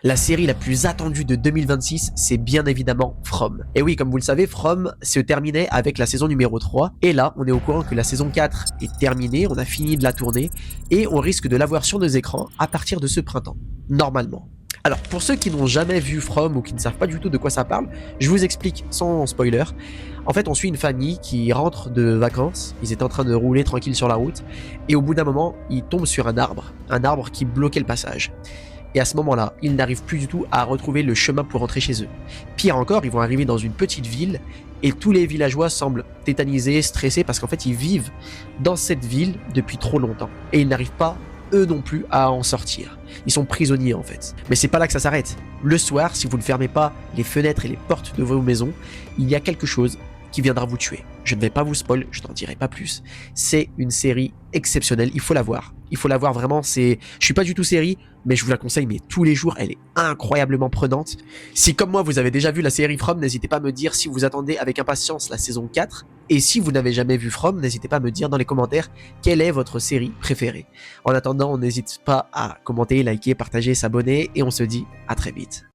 La série la plus attendue de 2026, c'est bien évidemment From. Et oui, comme vous le savez, From se terminait avec la saison numéro 3. Et là, on est au courant que la saison 4 est terminée, on a fini de la tourner, et on risque de la voir sur nos écrans à partir de ce printemps. Normalement. Alors, pour ceux qui n'ont jamais vu From ou qui ne savent pas du tout de quoi ça parle, je vous explique sans spoiler. En fait, on suit une famille qui rentre de vacances, ils étaient en train de rouler tranquille sur la route, et au bout d'un moment, ils tombent sur un arbre qui bloquait le passage. Et à ce moment-là, ils n'arrivent plus du tout à retrouver le chemin pour rentrer chez eux. Pire encore, ils vont arriver dans une petite ville et tous les villageois semblent tétanisés, stressés parce qu'en fait ils vivent dans cette ville depuis trop longtemps et ils n'arrivent pas eux non plus à en sortir. Ils sont prisonniers en fait. Mais c'est pas là que ça s'arrête. Le soir, si vous ne fermez pas les fenêtres et les portes de vos maisons, il y a quelque chose qui viendra vous tuer. Je ne vais pas vous spoil, je n'en dirai pas plus. C'est une série exceptionnelle, il faut la voir. Il faut la voir vraiment, je suis pas du tout série, mais je vous la conseille, mais tous les jours, elle est incroyablement prenante. Si comme moi, vous avez déjà vu la série From, n'hésitez pas à me dire si vous attendez avec impatience la saison 4. Et si vous n'avez jamais vu From, n'hésitez pas à me dire dans les commentaires quelle est votre série préférée. En attendant, on n'hésite pas à commenter, liker, partager, s'abonner, et on se dit à très vite.